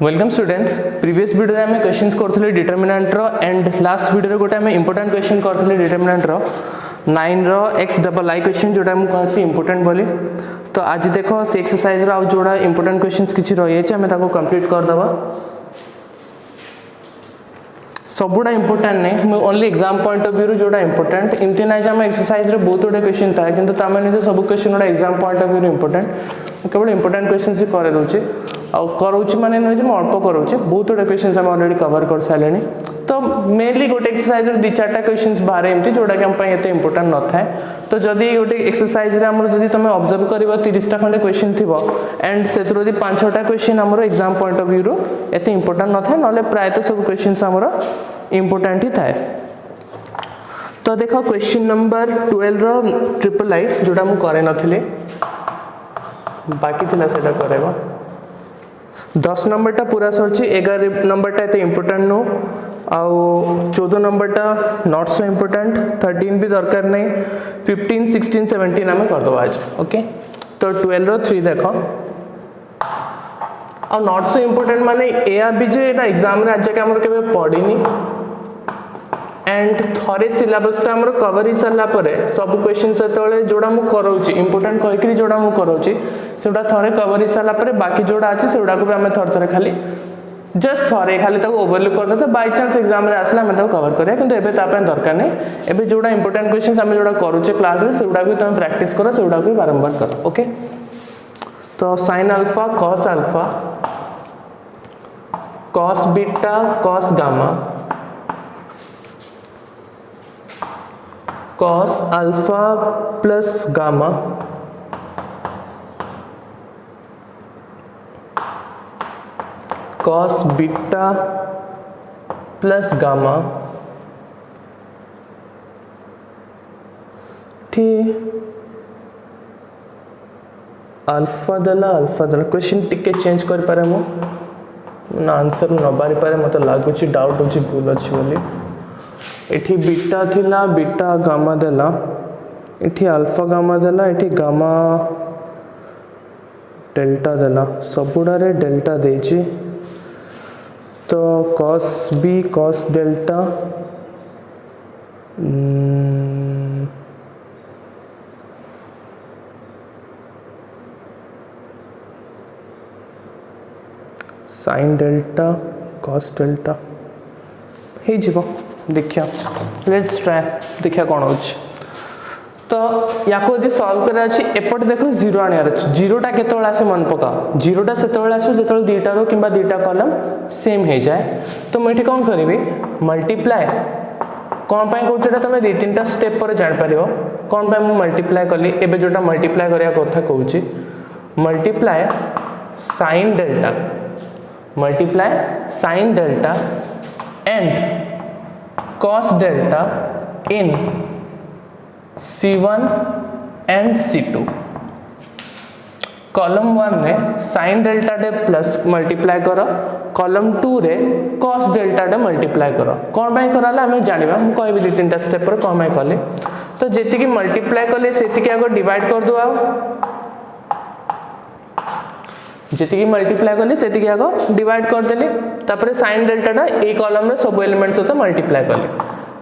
Welcome students previous video में आम question करथले डिटरमिनेंट रो एंड लास्ट वीडियो गोटे आम इंपोर्टेंट क्वेश्चन करथले डिटरमिनेंट रो 9 रो x डबल आई क्वेश्चन जोटा हम कहती इंपोर्टेंट बोली। तो आज देखो से एक्सरसाइज रो जोड़ा इंपोर्टेंट क्वेश्चंस किछि रही है आम ताको कंप्लीट कर दबा। सबुड़ा इंपोर्टेंट नहीं मैं only exam point of view जोड़ा इंपोर्टेंट एमती ना आम एक्सरसाइज रे बहुत गुडे क्वेश्चन था किंतु तामे निजे सब क्वेश्चन गुडा exam point of view important केवल इंपोर्टेंट क्वेश्चन ही करे दूचे आ करूची माने नहीं जे अल्प करूचे बहुत गुडे क्वेश्चन हम ऑलरेडी कवर कर सालेनी। तो मेनली गोटे एक्सरसाइज रे 2-4टा क्वेश्चंस बाहर एमती जोड़ा कि हम पय एते इंपोर्टेंट न थाए। तो जदि गोटे एक्सरसाइज रे हमर जदि तमे ऑब्जर्व करबो 30टा खंडे क्वेश्चन थिबो एंड सेतरो जदि 5-6टा क्वेश्चन हमर एग्जाम पॉइंट ऑफ व्यू रो एते इंपोर्टेंट न थाए नले प्राय तो सब क्वेश्चंस हमर इंपोर्टेंट ही थाए। तो देखो क्वेश्चन नंबर 12 रो ट्रिपल आई जोड़ा मु करे नथिले बाकी थिला सेटा करेबो। 10 नंबर टा पूरा सरची 11 नंबर टा एते इंपोर्टेंट नो आउ 14 नंबर टा नॉट सो इंपोर्टेंट 13 भी दरकार नहीं 15 16 17 हमें कर दो आज। ओके तो 12 रो 3 देखो आ नॉट सो इंपोर्टेंट माने एया भी जे एटा एग्जाम रे आज के हमर केबे पढिनी एंड थरे सिलेबस टा हमर कवर ही सरला परे सब क्वेश्चन सेतले जोड़ा मु करौची इंपोर्टेंट कहि कि जोड़ा मु करौची सेटा थरे कवर ही सरला परे बाकी जोड़ा अछि सेटा को भी हमें थरे खाली जस्ट थरे खाली ताको ओवरलुक कर देते बाय चांस एग्जाम रे आसला हमें ताको कवर करिया किंतु एबे ता पे दरकार नहीं। एबे जोड़ा इंपोर्टेंट क्वेश्चंस हमें जोड़ा करूचे क्लास रे सेटा भी तुम प्रैक्टिस करो सेटा भी बारंबार करो। ओके तो sin alpha cos beta cos gamma cos alpha plus gamma cos beta plus gamma ठीक अल्फा दला क्वेश्चन टिके चेंज कर पारे मो ना आंसर न बारी पारे मते लागुची डाउट होची भूल अछि बोली। एठी बीटा थिला बीटा गामा देला एठी अल्फा गामा देला एठी गामा डेल्टा देला सबुडा रे डेल्टा देची तो cos b cos delta sin delta cos delta हे जीवो देखिया लेट्स ट्राई देखिया कोन होछ। तो याको यदि सॉल्व करे अछि एपट देखो 0 आनियार अछि 0 टा केतोळ आसे मन पका 0 टा सेतोळ आसे जेतोळ दीटा रो किबा दीटा कॉलम सेम हे जाए। तो मैं कोन करबी मल्टीप्लाई कोन पय कोचटा तमे 2-3टा स्टेप पर जान परिबो कोन पय मु मल्टीप्लाई करली एबे जोटा मल्टीप्लाई करिया कथा कहूची multiply sin delta and cos delta in C1 and C2 column 1 रे sin डेल्टा डे प्लस मल्टीप्लाई करो कॉलम 2 रे cos डेल्टा डे मल्टीप्लाई करो कोन बाय कराला हमें जानिबा हम कहबी 2-3टा स्टेप पर कोन बाय करले। तो जेति की मल्टीप्लाई करले सेति की आगो डिवाइड कर दो जेति की मल्टीप्लाई करले सेति की आगो डिवाइड कर देले तापरे sin डेल्टा डा ए कॉलम रे सब एलिमेंट सहित मल्टीप्लाई करले।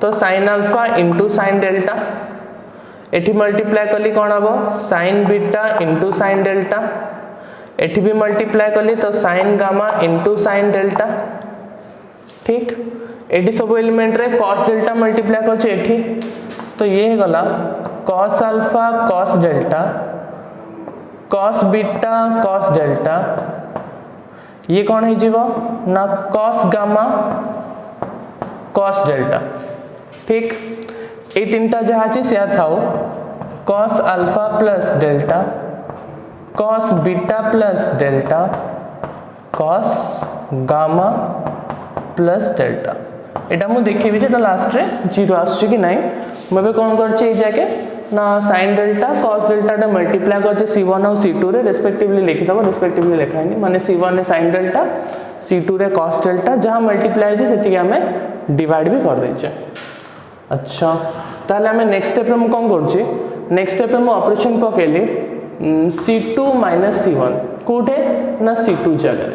तो sin alpha into sin delta एठी मल्टीप्लाई करली कोन हबो sin beta into sin delta एठी भी मल्टीप्लाई करली तो sin gamma into sin delta ठीक एठी सब एलिमेंट रे cos डेल्टा मल्टीप्लाई कर छ एठी तो ये गला cos alpha cos delta cos beta cos delta ये कौन है जीवो ना cos गामा cos डेल्टा ठीक ए तीनटा जहा अछि से थाओ cos alpha plus delta cos beta plus delta cos gamma plus delta एटा मु देखिबी जेटा लास्ट रे 0 आछी कि नाही मबे कोन करछि ए जाके ना sin डेल्टा cos डेल्टा टा मल्टीप्लाई करछि C1 और C2 रे रेस्पेक्टिवली लिखि दबो रेस्पेक्टिवली लिखाइनी माने C1 रे sin डेल्टा C2 रे cos डेल्टा जहां मल्टीप्लाई छै सेति हमें डिवाइड भी कर दै छै। अच्छा ताले हमें नेक्स्ट स्टेप रे हम कोन करछि नेक्स्ट स्टेप रे हम ऑपरेशन पकेली C2 - C1 कोठे ना C2 जगह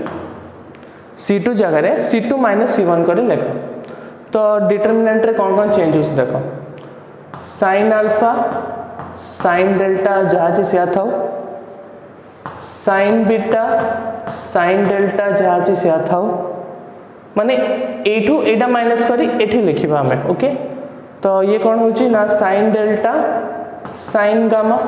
C2 जगह C2 माइनस C1 कर लिख। तो डिटरमिनेंट रे कौन कौन चेंज हो देख sin अल्फा sin डेल्टा जहाँ से था sin बीटा sin डेल्टा जहाँ से था माने एठू एटा माइनस करी एठी लिखिबा हमें ओके। तो ये कौन होची ना sin डेल्टा sin गामा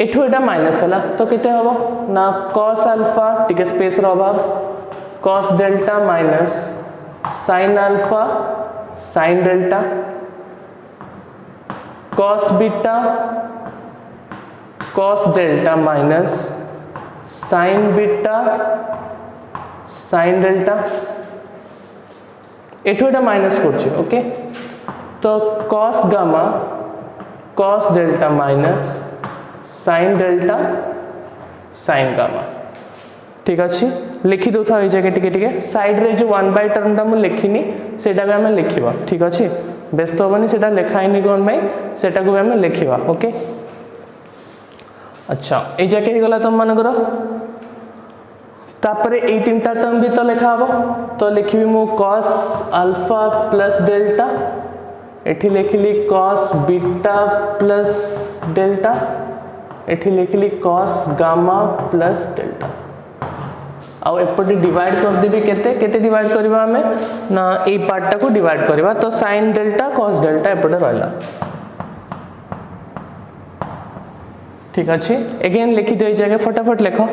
एठू एटा माइनस हला तो केते हबो ना cos अल्फा टिके स्पेस रो अभाव cos delta minus sin alpha sin delta cos beta cos delta minus sin beta sin delta एठू एटा माइनस करछि ओके। तो cos gamma cos delta minus sin delta sin gamma ठीक अच्छे लिखि दो था जगह टिके टिके साइड रे जो 1 बाय टर्म टा मु लिखिनी सेटा भी हमें लिखिबा ठीक अच्छे व्यस्त होबनी सेटा लिखाइनी कोन भाई सेटा को भी हमें लिखिबा ओके। अच्छा ए जगह हे गला तुम मन करो तापरे ए तीनटा टर्म भी तो लिखा हबो तो लिखिबी मु cos अल्फा प्लस डेल्टा एठी लिखिली cos बीटा प्लस डेल्टा एठी लिखिली cos गामा प्लस डेल्टा आउ एपटे डिवाइड कर देबी केते केते डिवाइड करबा हमें ना ए पार्ट टा को डिवाइड करबा तो sin डेल्टा cos डेल्टा एपटे रहला ठीक अछि। अगेन लिखि दे जगह फटाफट लिखो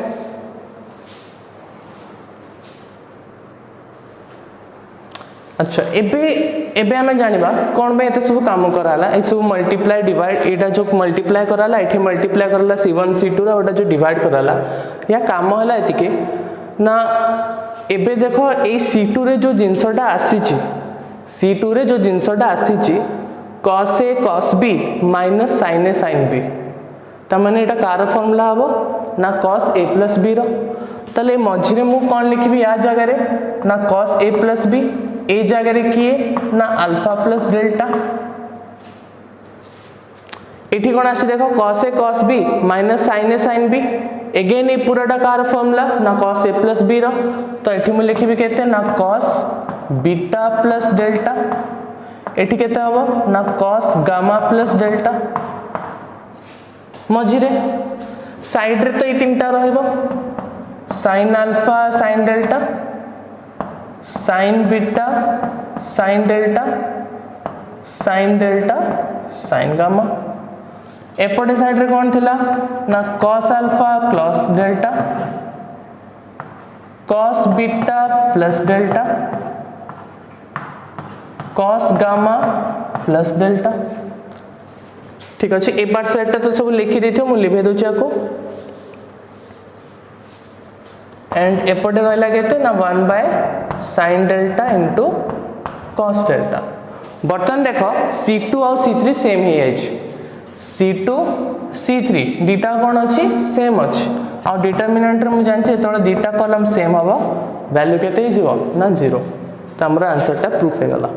अच्छा एबे हमें जानिबा कोन बे एते सब काम कराला ए सब मल्टीप्लाई डिवाइड एटा जो मल्टीप्लाई कराला एठी मल्टीप्लाई कराला C1 C2 रा ओटा जो डिवाइड कराला या काम हला एतिके ना एबे देखो ए C2 रे जो जिंसटा आसीची C2 रे जो जिंसटा आसीची cos a cos b minus sin a sin b त माने एटा कार फार्मूला हबो ना cos a plus b रो तले मझिरे मु कोन लिखिबी या जगह रे ना cos a plus b ए जगह रे किए ना अल्फा प्लस डेल्टा एठी कोन आसी देखो cos a cos b minus sin a sin b again ए पूराटा कार फार्मूला ना cos a plus b रो तो एठी मु लिखिबी केते ना cos बीटा प्लस डेल्टा एठी केते हबो ना cos गामा प्लस डेल्टा मझिरे साइड रे तो ए तीनटा रहइबो sin alpha sin delta sin beta sin delta sin delta sin gamma एपटे साइड रे कोन थिला ना cos alpha plus delta cos beta plus delta cos gamma plus delta ठीक अछि। ए पार्ट सेट तो सब लिखि देथियो मु लिखे दोछि आको एंड एपटे रहला केते ना 1 by sin delta into cos delta बर्तन देखो C2 और C3 सेम ही अछि C2 C3 डीटा कोन अछि सेम अछि और डिटरमिनेंट रे मु जानछि तोला डीटा कॉलम सेम हबो वैल्यू केते हिजो ना 0 त हमरा आंसर टा प्रूफ हे गला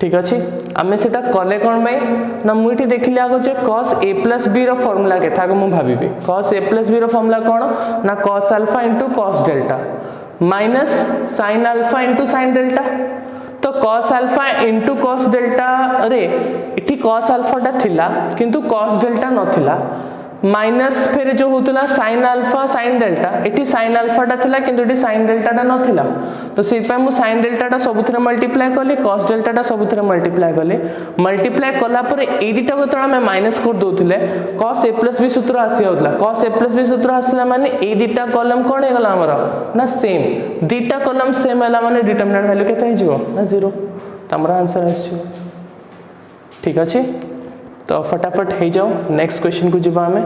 ठीक अछि। आमे सेटा कले कोन भाई ना मुठी देखिले आगो जे cos a plus b रो फार्मूला केथा को मु भाबिबे cos a plus b रो फार्मूला कोन ना cos alpha into cos delta minus sin alpha into sin delta तो cos alpha into cos delta रे इठी cos अल्फा टा थिला किंतु cos डेल्टा नथिला माइनस फिर जो होतला sin अल्फा sin डेल्टा इठी sin अल्फा टा थिला किंतु इठी sin डेल्टा टा नथिला तो से पे मु sin डेल्टा टा सबुथरे मल्टीप्लाई करली cos डेल्टा टा सबुथरे मल्टीप्लाई करली मल्टीप्लाई कला पर ए दिटा को तळा मैं माइनस कर दोथिले cos a plus b सूत्र आसी होतला cos a plus b सूत्र आसला माने ए दिटा कॉलम कोन हे गला हमर ना सेम दिटा कॉलम सेम हला माने डिटरमिनेंट वैल्यू केते हे जिवो ना 0 त हमरा आंसर आछि ठीक अछि। तो फटाफट हो जाओ नेक्स्ट क्वेश्चन को जीवा हमें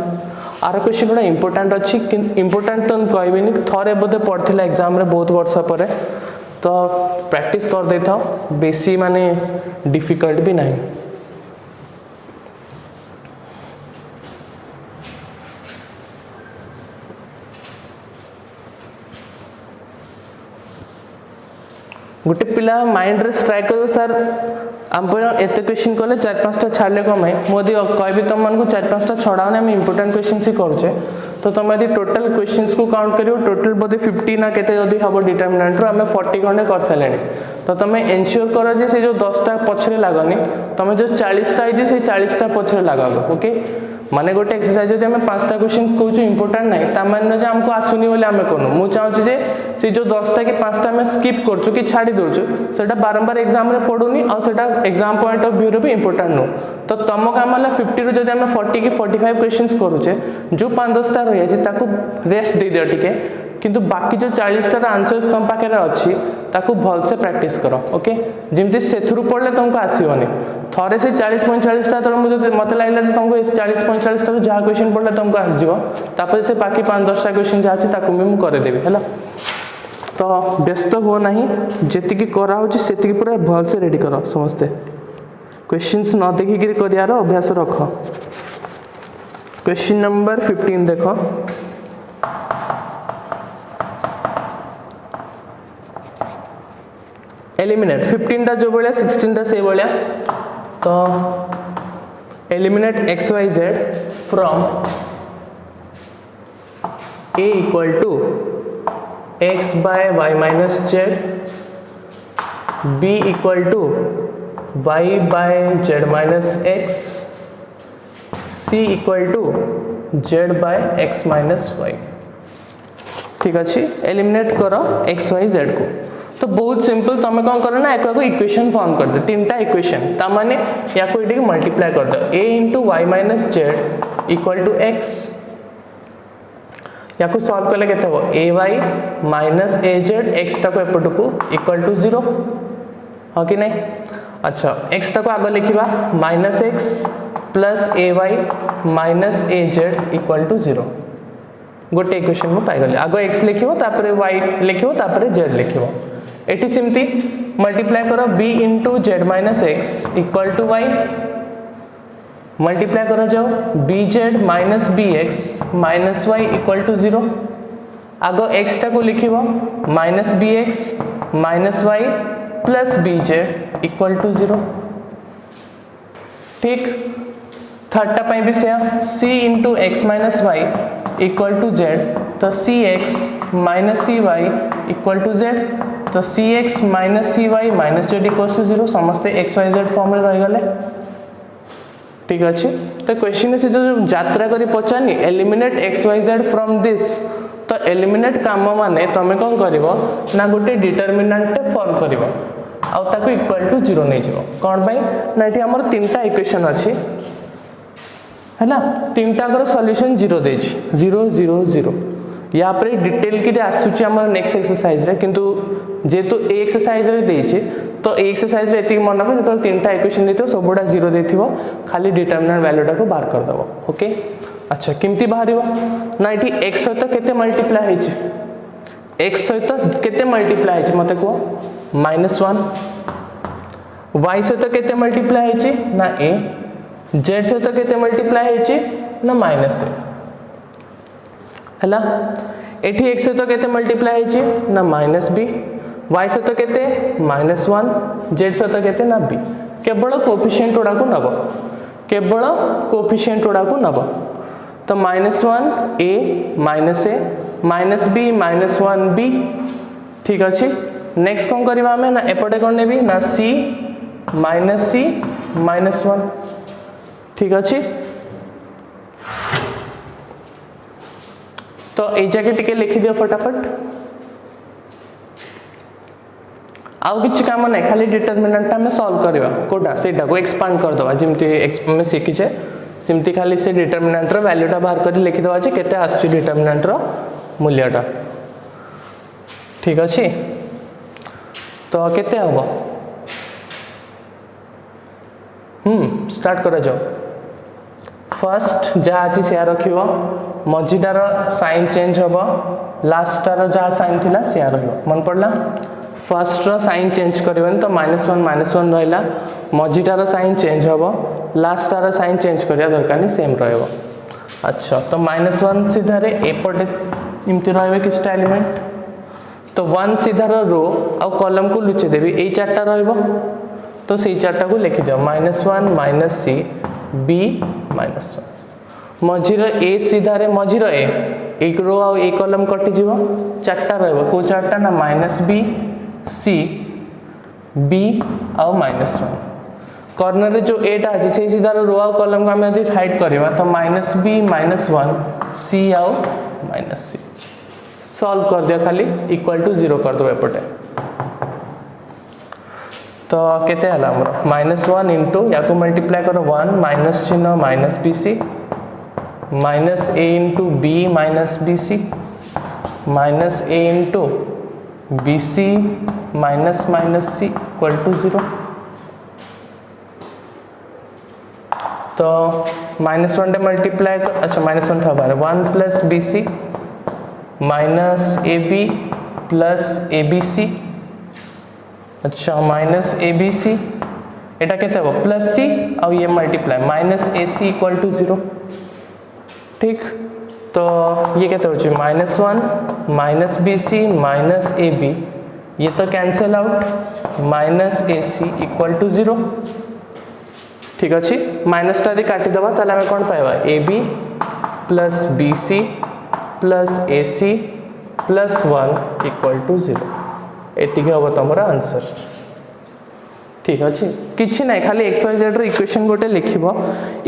आर क्वेश्चन गोटा इंपोर्टेंट अच्छी इंपोर्टेंट तो कहबेनी थरे बोधे पढ़थिला एग्जाम रे बहुत वर्ष पर तो प्रैक्टिस कर दे था बेसी माने डिफिकल्ट भी नहीं गोटे पिला माइंड रे स्ट्राइक करो सर हम एत क्वेश्चन कले 4-5टा छाड़ले कम है मोदी कहबी तुम मन को 4-5टा छड़ाओ हम इंपोर्टेंट क्वेश्चन ही करूचे तो तुम यदि टोटल क्वेश्चंस को काउंट करियो टोटल बोधे 50 ना केते जदि हबो डिटरमिनेंट रो हमें 40 खंडे कर सालेनी तो तुम एनश्योर करो जे से जो 10टा पछरे लागनी तुम जो 40टा आइजे से 40टा पछरे लगाबो ओके माने गोटे एक्सरसाइज जदि हमें 5टा क्वेश्चन कहूँ इंपोर्टेंट नहीं ता माने जे हमको आसुनी बोले आमे करू मु चाहूँ जे से जो 10टा कि 5टा में स्किप करछु कि छाड़ी दोछु सेटा बारंबार एग्जाम रे पढुनी और सेटा एग्जाम पॉइंट ऑफ व्यू रे भी इंपोर्टेंट नो तो तुम काम वाला 50 रो जदि हमें 40 कि 45 क्वेश्चंस करूचे जो 5-10टा रही छै ताको रेस्ट दे दियो टिके किंतु बाकी जो 40टा आंसर्स तुम पाखे अच्छी ताको भल से प्रैक्टिस करो ओके जेमती सेथुरु पढ़ले तुमको आसीबनी थरे से 40-45टा तो मुझे मत लगला तुमको 40-45टा तो जहाँ क्वेश्चन पढ़ले तुमको आसजिवो तापर से बाकी 5-10टा क्वेश्चन जहाँ अछि ताको भी मु करे देबी हैला तो व्यस्त हो नहीं जेति की करा होची सेति की पूरा भल से रेडी करो समझते क्वेश्चंस न देखि कि करियार अभ्यास रख क्वेश्चन नंबर 15 देखो एलिमिनेट 15टा जो बोलिया 16टा से बोलिया तो एलिमिनेट xyz फ्रॉम a equal to x by y minus z b equal to y by z minus x c equal to z by x minus y ठीक अच्छे एलिमिनेट करो x y z को तो बहुत सिंपल तुम कौन करो ना एक इक्वेशन फॉर्म कर दो 3टा इक्वेशन ता माने या को इटी मल्टीप्लाई कर दो a into y minus z equal to x या को सॉल्व करले केते हो ay minus az x टा को एपट को इक्वल टू 0 हो कि नहीं अच्छा x टा को आगे लिखिबा -x plus ay minus az equal to 0 गोटे इक्वेशन में पाई गले आगे x लिखिबो तापरे y लिखिबो तापरे z लिखिबो एटी सिमती मल्टीप्लाई करो b into z minus x equal to y multiply करो जाओ bz minus bx minus y equal to 0 आगो x टा को लिखिबो minus bx minus y plus bz equal to 0 ठीक थर्ड टा पाई भी से c into x minus y equal to z तो cx minus cy equal to z तो cx minus cy minus z equal to 0 समस्ते x y z फॉर्म में रह गले ठीक अच्छे तो क्वेश्चन से जो यात्रा करी पचानी eliminate x y z from this तो एलिमिनेट काम माने तुम कौन करिवो ना गोटे डिटरमिनेंट फॉर्म करिवो आ ताको इक्वल टू 0 नै जिवो कोन भाई ना एठी हमर 3टा इक्वेशन अछि हैला 3टा कर सॉल्यूशन 0 देछि 0 0 0 या पर डिटेल के आसुची हमर नेक्स्ट एक्सरसाइज रे किंतु जेतु ए एक्सरसाइज रे देछि तो ए एक्सरसाइज रे एति मन रखो तो 3टा इक्वेशन देथियो सबुडा 0 देथियो खाली डिटरमिनेंट वैल्यू टा को बाहर कर दबो ओके अच्छा किमती बाहरिबो ना एठी x सहित केते मल्टीप्लाई हेछि x सहित केते मल्टीप्लाई हेछि मते को -1 y सहित केते मल्टीप्लाई हेछि ना a z सहित केते मल्टीप्लाई हेछि ना -a हैला एठी x सहित केते मल्टीप्लाई हेछि ना -b y सहित केते -1 z सहित केते ना b केवल कोएफिशिएंट उडा को नबो केवल कोएफिशिएंट उडा को नबो तो -1 a -b -1b ठीक अछि नेक्स्ट कोन करबा हमें ना एपटे कोन नेबी ना c -1 ठीक अछि तो ए जगह टिके लिखि दियो फटाफट आउ किछ काम नै खाली डिटरमिनेंट हम सॉल्व करबा कोटा सेटा को एक्सपांड कर दवा जेमती में सीखी छे सिमती खाली से डिटरमिनेंट रो वैल्यू टा बाहर कर लिखि दवा जे केते आछी डिटरमिनेंट रो मूल्यटा ठीक अछि तो केते हबो स्टार्ट करा जाओ फर्स्ट जहाँ अच्छी से रखिबो मझीटार साइन चेंज होबो लास्टार जहाँ साइन थिला से रहिबो मन पड़ला फर्स्ट रो साइन चेंज करबेन तो -1 रहला मझीटार साइन चेंज होबो लास्टार साइन चेंज करिया दरकार नहीं सेम रहबो अच्छा तो -1 सीधा रे एपटे इमति रहबे किछटा एलिमेंट तो 1 सीधा रो आ कॉलम को लुचे देबी ए चारटा रहबो तो से चारटा को लिखि दियो -1 -c b -1 मझीर ए सीधारे मझीर ए एक रो आ ए कॉलम कटि जीवो चारटा रहबो को चारटा ना माइनस बी सी बी आ माइनस 1 कॉर्नर रे जो एटा अछि से सीधार रो आ कॉलम को हम यदि हाइड करबा तो माइनस बी माइनस 1 सी आ माइनस सी सॉल्व कर दिया खाली इक्वल टू 0 कर दो एपटे तो केते हला हमर -1 इनटू या को मल्टीप्लाई करो 1 माइनस चिन्ह minus BC minus A into B minus BC minus A into BC minus minus C equal to 0 तो -1 डे मल्टीप्लाई अच्छा -1 था बारे 1 plus BC minus A B plus A B C अच्छा minus A B सी एटा केते हो plus C और ये multiply minus A C equal to 0 ठीक तो ये केते हो -1 minus B C minus A B ये तो cancel out minus A C equal to 0 ठीक अच्छे माइनस टा काटी दबा ताले हमें कौन पाइबा A B plus B C plus A C plus 1 equal to 0 एतिके हम तुम आंसर ठीक अच्छे किसी ना खाली एक्स वाई जेड इक्वेशन गोटे लिखिबो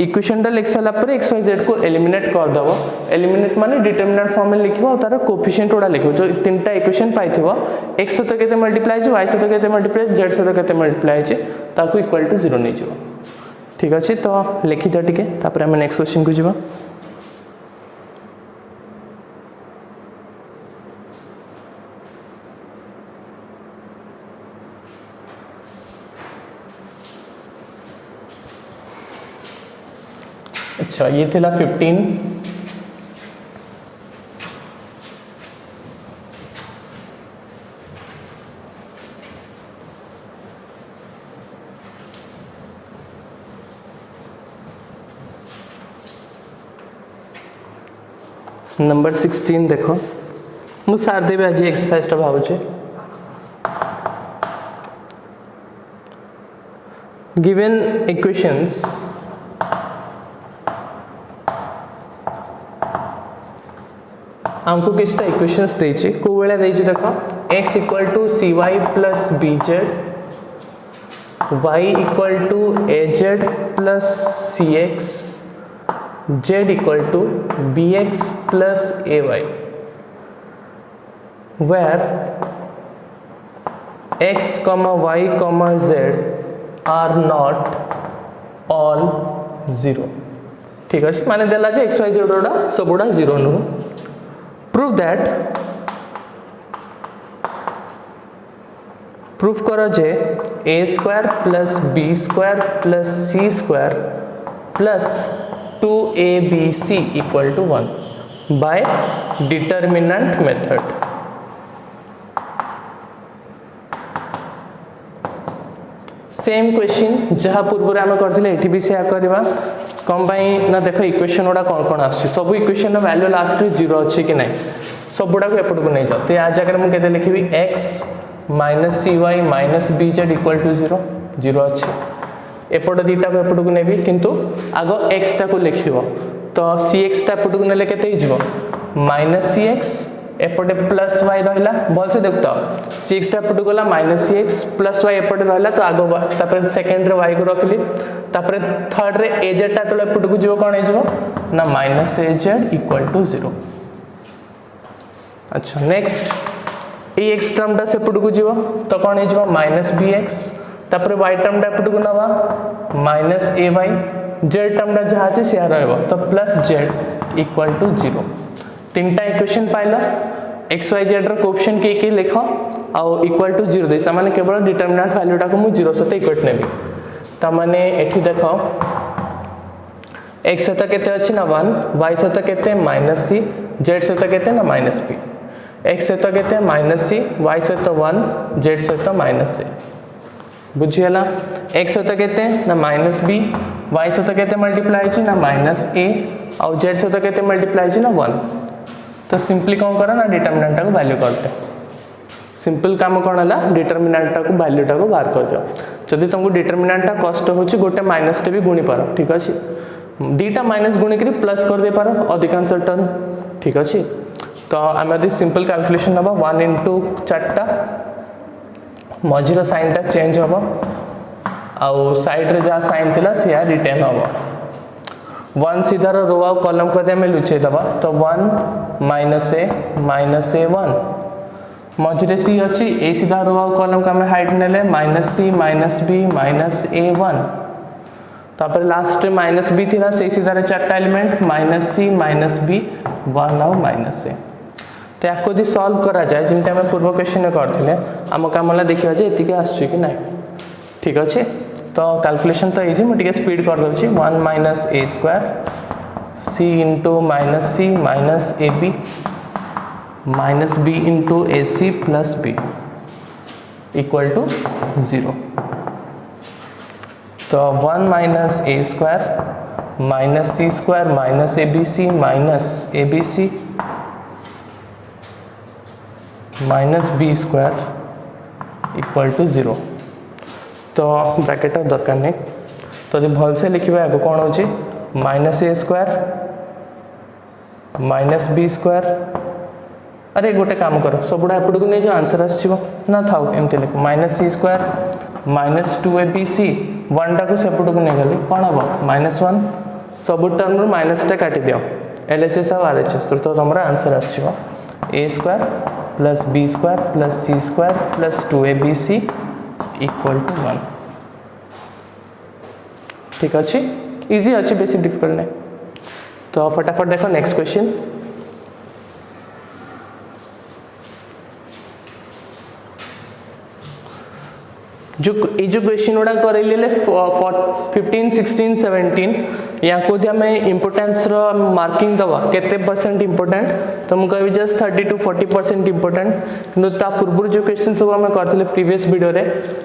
इक्वेशन टा लिख साला पर एक्स वाई जेड को एलिमिनेट कर दबो एलिमिनेट माने डिटरमिनेंट फॉर्म में लिखिबो और तार कोएफिशिएंट उडा लिखिबो जो तीनटा इक्वेशन पाइथिबो x सहित केते मल्टीप्लाई जे y सहित केते मल्टीप्लाई z सहित केते मल्टीप्लाई जे ताको इक्वल टू 0 नै जो ठीक अच्छे तो लिखि द टिके तापर हम नेक्स्ट क्वेश्चन को जीवा अच्छा ये थिला 15 नंबर 16 देखो मु सार देबे आज एक्सरसाइज टा भाबुचे गिवन इक्वेशंस हमको किसटा इक्वेशंस देछि को बेला देछि देखो x equal to cy plus bz y equal to az plus cx z equal to bx plus ay where x y z are not all 0 ठीक है माने देला जे x y z ओडा सबोडा 0 नु prove करो जे a square plus b square plus c square plus 2abc equal to 1 by determinant method same question जहाँ पूर्व आम करथिले एठी भी से करबा कम पाई ना देखो इक्वेशन उडा कौन कौन आछि सब इक्वेशन वैल्यू लास्ट रे 0 अछि कि नहीं सब गुडा को एपट को नहीं जाओ तो या जगह मु केते लिखिबी x minus cy minus bz equal to 0 0 अछि एपट दीटा को एपट को नेबी किंतु आगो x टा को लिखिबो तो cx टा एपट को नेले केते हिजबो माइनस cx एपटे प्लस y रहला बोल से देखतो cx टा एपट गला माइनस cx प्लस y एपटे रहला तो आगो तापर सेकंड रे y को रखली तापर थर्ड रे az टा तो एपट को जीवो कोन हिजबो ना माइनस az इक्वल टू 0 अच्छा नेक्स्ट ए x टर्म टा से एपट को जीवो तो कोन हिजबो माइनस bx तापर y टर्म टा एपट को नवा माइनस ay z टर्म टा जहा छै से रहबो तो प्लस z इक्वल टू 0 तीनटा इक्वेशन पाइला एक्स वाई जेड रो कोएफिशिएंट के लिखो आ इक्वल टू 0 देसा माने केवल डिटरमिनेंट वैल्यू टा को मु 0 सते इक्वेट नेबी त माने एठी देखो x सते केते अछि ना 1 y सते केते माइनस c z सते केते ना माइनस p x सते केते माइनस c y सते 1 z सते माइनस a बुझियला x सते केते ना माइनस b y सते केते मल्टीप्लाई अछि ना माइनस a और z सते केते मल्टीप्लाई अछि ना 1 तो सिंपली कौन करा ना डिटरमिनेंट को वैल्यू करते सिंपल काम कौन है डिटरमिनेंट को वैल्यू को बाहर कर दियो जदि तुमको डिटरमिनेंट कष्ट होची गोटे माइनस टे भी गुणी पार ठीक अछि दीटा माइनस गुणिक प्लस कर दे पार अधिकांश टर्म ठीक अच्छे। तो आम यदि सिंपल कैलकुलेशन ना 1 इंटू 4टा मझीर साइनटा चेंज हम आउ साइड रे जहाँ साइन थिला सिया रिटेन हम 1 सीधार रो आउ कॉलम को आम लुचई दबा तो 1 माइनस ए 1 मझीरे सी अच्छी ए सीधा रो आउ कॉलम को आम हाइट नेले minus C minus B minus ए 1 तापर लास्ट माइनस बी थी से सीधार 4टा element minus C minus B 1 आउ माइनस ए। तो या यदि सॉल्व करा जाए जमी आम पूर्व क्वेश्चन में करते आम कम देखा जे ये आसुच्छी कि ना ठीक अच्छे। तो कैलकुलेशन तो इजी मुझे स्पीड कर दूसरी 1 minus A square C into minus C minus A B minus B into A C plus B equal to 0। तो 1 minus A square minus C square minus A B C minus B square equal to 0। तो bracket दरकार नहीं तो यदि भल से लिखा आगे कौन हो minus A square minus B square अरे गोटे काम कर सब एपट को नहीं जो आंसर आसो ना था एमती लिख minus C square minus 2abc 1 टाक सेपट को नहीं गली कौन हम -1 सब टर्म रू माइनसटा काटी दियो LHS और RHS तो तुम आंसर आसो A square plus B square plus C square plus 2abc equal to 1 ठीक अच्छे इजी अच्छे बेसी डिफिकल्ट नहीं। तो फटाफट देखो नेक्स्ट क्वेश्चन जो क्वेश्चन गुड़ा कर 15 16 17 या को आम इम्पोर्टेंस मार्किंग दवा केते परसेंट इम्पोर्टेंट तो मुझे कह जस्ट 30 to 40% इम्पोर्टेंट कि पूर्व जो क्वेश्चन सब आम करते प्रीवियस वीडियो रे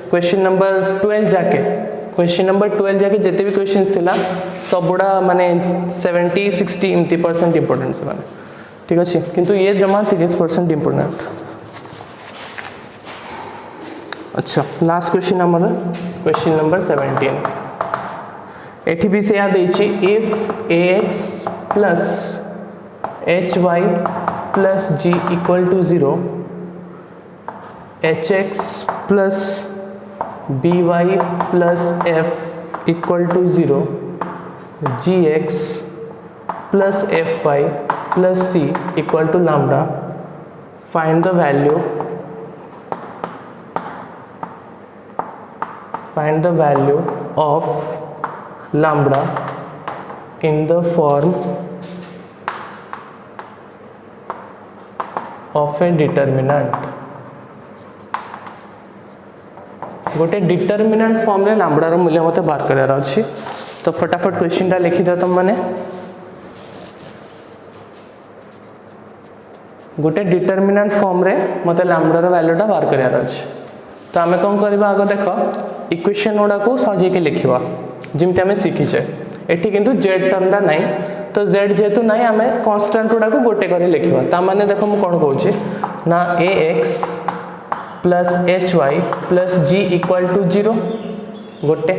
क्वेश्चन नंबर 12 जाके जिते भी क्वेश्चन थिला सब गुड़ा माने 70 60 इमती परसेंट इम्पोर्टेंट से ठीक अच्छे किंतु ये जमा 30% इम्पोर्टेंट। अच्छा लास्ट क्वेश्चन हमारा क्वेश्चन नंबर 17 एठी भी से याद if ax plus hy plus g equal to 0 hx plus by plus f equal to 0 gx plus fy plus c equal to lambda find the value of lambda in the form of a determinant गोटे determinant form रे lambda रो मूल्य मते बाहर करार अछि। तो फटाफट question टा लिखि दो तुम माने गोटे डिटरमिनेंट फॉर्म रे मते लैम्बडा रो वैल्यू टा बाहर करार अछि। तो आम कौन करवा आगे देख इक्वेशन गुड़ा को सजेक लिखा जमी आम शिखीचे एटी किंतु जेड टर्मटा ना तो जेड जेहेतु ना आम कन्स्टांट गुड़ा को गोटे कर लिखा ताने देख मुझे कौन कौन ना ax plus hy plus g equal to 0 गोटे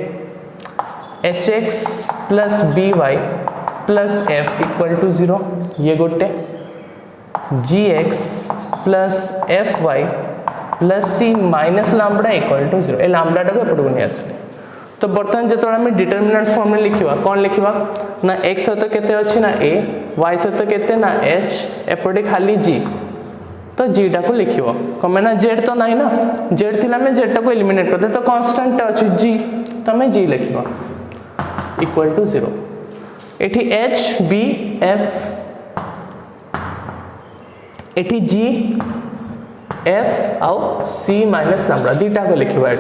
hx plus by plus f equal to 0 ये गोटे gx plus fy plus C minus lambda equal to 0 ए लैम्बडा को एपट को नहीं आसले। तो बर्तमान जो आम डिटरमिनेंट फॉर्म में लिखा कौन लिखा ना x सहित केते अच्छी ना a y सहित केते ना h एपटे खाली g तो g टा को लिखियो कमे ना z तो नहीं ना z थिला में z टा को एलिमिनेट कर दे तो कांस्टेंट अच्छी g तो हमें g लिखियो इक्वल टू 0 एठी h b f एठी g f आउ c माइनस लैम्बडा दीटा को लिखा ये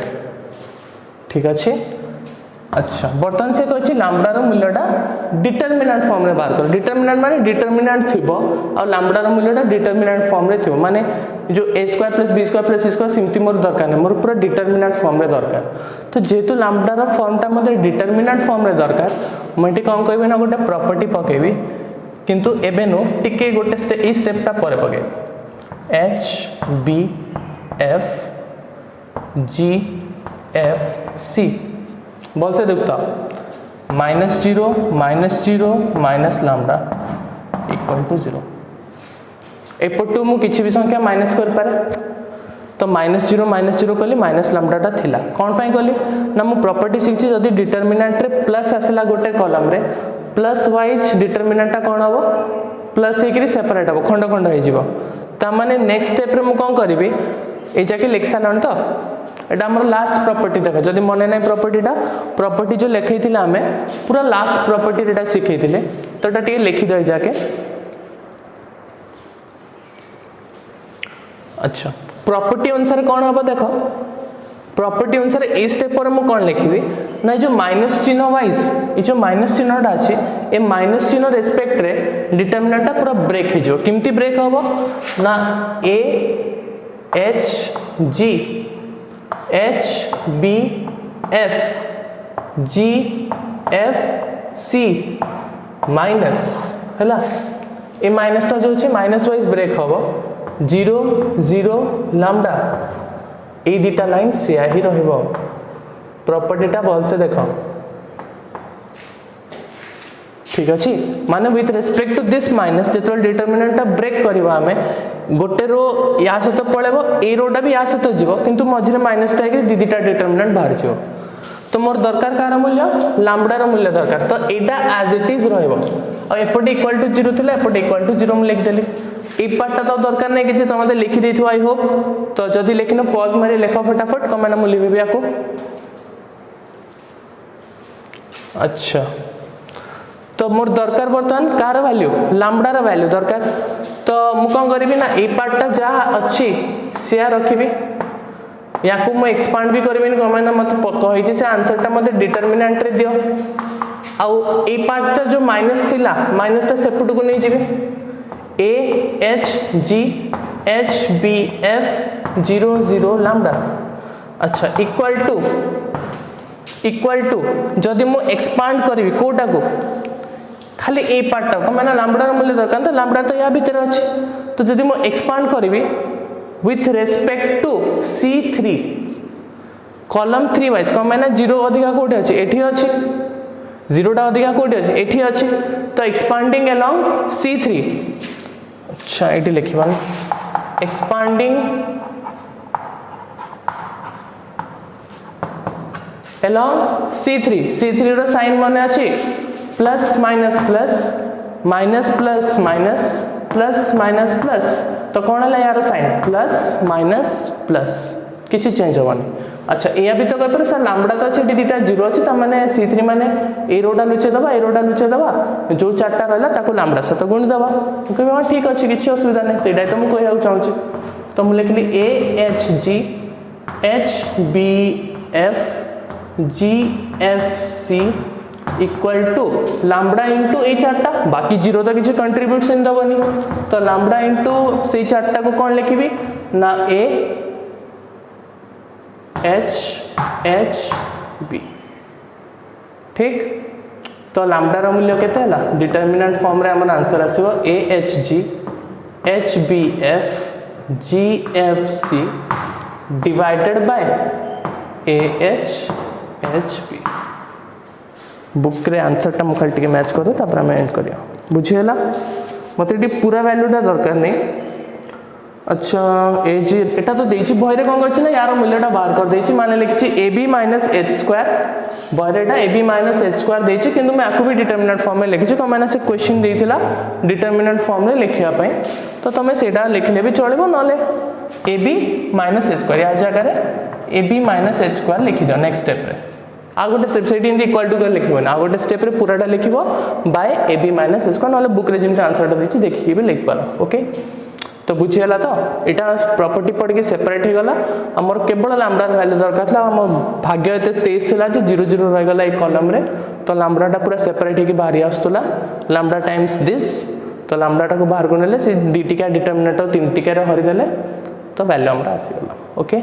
ठीक अच्छे। अच्छा बर्तमान से कही लैम्बडा रो मूल्यटा डिटरमिनेंट फॉर्म रे बाहर कर डिटरमिनेंट माने डिटरमिनेंट थिबो और लैम्बडा रो मूल्यटा डिटरमिनेंट फॉर्म रे थिबो माने जो a square plus b square plus c square सिमती मोर दरकार नहीं मोर पूरा डिटरमिनेंट फॉर्म रे दरकार। तो जेहेतु लैम्बडा रो फॉर्मटा मते डिटरमिनेंट फॉर्म रे दरकार मटे कौन कहबी ना गोटे प्रॉपर्टी पकेबी किंतु एबे नो टिके गोटे ए स्टेपटा परे पकेबी h b f g f c बोल से देखता -0 -0 माइनस लैम्डा इक्वल टू 0 एपटू मु किछि भी संख्या माइनस कर पारे तो -0 कली माइनस लैम्डाटा थिला कोन पई कली ना मु प्रॉपर्टी शिखछि जदी डिटरमिनेंट रे प्लस आसला गोटे कॉलम रे प्लस वाइज डिटरमिनेंटटा कोन हबो प्लस हेकरी सेपरेट हबो खंड खंड हे जिवो ता माने नेक्स्ट स्टेप रे मु कोन करबी ए जाके लेखसालन तो एटा हमर लास्ट प्रॉपर्टी देखा जदी मने नै प्रॉपर्टी जो लेखैथिला हमें पूरा लास्ट प्रॉपर्टी रेटा सिखैथिले तो एटा टिके लिखि दई जाके अच्छा प्रॉपर्टी अनुसार कौन हम देख प्रॉपर्टी अनुसार ए स्टेप पर मु कौन लिखी ना जो माइनस चिन्ह वाइज ये जो माइनस चिन्हटा अच्छी ए माइनस चिन्ह रेस्पेक्ट रे डिटरमिनेंटटा पूरा ब्रेक हो किमती ब्रेक हम ना A H G H B F G F C minus है ए माइनसटा जो अच्छे माइनस वाइज ब्रेक हम 0 0 लैम्डा ए दुटा लाइन सेया ही रहिबो प्रॉपर्टीटा भल से देख ठीक अच्छी माने with respect to this minus जेतो डिटरमिनेंटटा ब्रेक करबा हमें गोटे रो या सहित पळेबो ए रोटा भी या सहित जीवो किंतु मझिरे माइनसटा के दुटा डिटरमिनेंट बाहर जीवो तो मोर दरकार कार मूल्य लैम्डा रो मूल्य दरकार तो एटा एज इट इज रहइबो और एपटे इक्वल टू 0 थिला एपटे इक्वल टू 0 मु लिख देली ए पार्टटा तो दरकार नहीं कि तुम लिखि देथु आई होप तो जदि लिखिन पॉज मारी लेख फटाफट कमेंट मु लिखबी याको अच्छा तो मोर दरकार बर्तमान कार वैल्यू लैम्डा रो वैल्यू दरकार तो मु कोन करबी ना ए पार्टटा जा अच्छी से रखिबी याको मु एक्सपांड भी करबिन कमेंट मत कहि जे से आंसर ता मते डिटरमिनेंट रे दियो आउ ए पार्टटा जो माइनस थिला माइनसटा सेपट को नहीं जिबे A H G H B F 0 0 lambda अच्छा इक्वल टू जदि मु एक्सपांड करबी कोटा को खाली ए पार्टटा को माने लैम्डा रो मूल्य दरकार तो लैम्डा तो या भीतर अछि तो जदि मु एक्सपांड करबी with respect to C3 column 3 wise को माने 0 अधिका कोठे अछि एठी अछि 0 टा अधिका कोठे अछि एठी अछि तो एक्सपांडिंग अलोंग C3 अच्छा ये लिखा expanding along C3 rho sine माने अछि plus minus plus minus plus minus plus minus plus तो कौन है यार साइन प्लस माइनस प्लस किसी चेंज होवानी अच्छा या भी तो कह पर सर लैम्डा तो अच्छे दीटा 0 अच्छे त माने C3 माने ए रोटा लुचे दबा जो चारटा रहला ताको लैम्डा सहित गुण दबा कहबे हां ठीक अछि किछि असुविधा नै सेडा तो मु कहया चाहूची तो मु लिखली A H G H B F G F C equal to lambda into A चारटा बाकी 0 तो किछि कंट्रीब्यूशन दबनी तो लैम्डा इनटू से चारटा को कोन लिखिबी ना ए एच बी ठीक तो लैम्डा रो मूल्य केते हला डिटरमिनेंट फॉर्म रे हमर आंसर आसीबो A H G H B F G F C divided by A H B book रे आंसर टा मुखाल टिके मैच कर दो तापर हम एंड करियो बुझियला मते टी पूरा वैल्यूटा दरकार नहीं अच्छा ए जी एटा तो देछि बहरे कोन करछि ना यार मूल्यटा बाहर कर देछि माने लिखछि ab - h² बहरेटा ab - h² देछि किंतु मैं आकु भी डिटरमिनेंट फॉर्म में लिखछि को माने से क्वेश्चन देथिला डिटरमिनेंट फॉर्म में लिखिया पई तो तमे सेटा लिखले भी चलबो नले ab - h² या जगह रे ab - h² लिखि दो नेक्स्ट स्टेप रे आ गोटे step set in equal to कर लिखिबो आ गोटे स्टेप रे पूराटा लिखिबो बाय ab - h² नले बुक रे जिनटा आंसरटा देछि देखि भी लिख पारो ओके तो बुझीगला तो यहाँ प्रॉपर्टी पड़ के सेपरेट हो गला आमर केवल लैम्डा वैल्यू दरकार था आम भाग्य एत 23 था 0 0 रहीगला ये कॉलम रे तो लैम्डाटा पूरा सेपरेट होकर बाहरी आसूला लैम्डा टाइम्स दिस तो लैम्डाटा को बाहर को नेले से 2 टिका डिटरमिनेंटर 3 टिका रे हरिदेले तो वैल्यू हमरा आसीगला ओके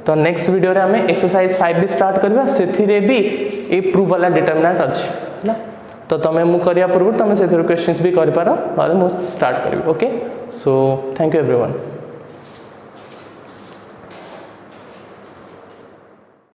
तो नेक्स्ट वीडियो रे हमें एक्सरसाइज 5 भी स्टार्ट करबा सेथिरे भी ए प्रूफ वाला डिटरमिनेंट अछि ना तो तुम मु करिया पूर्व तुम से क्वेश्चंस भी कर पारो मु स्टार्ट करी okay so thank you everyone.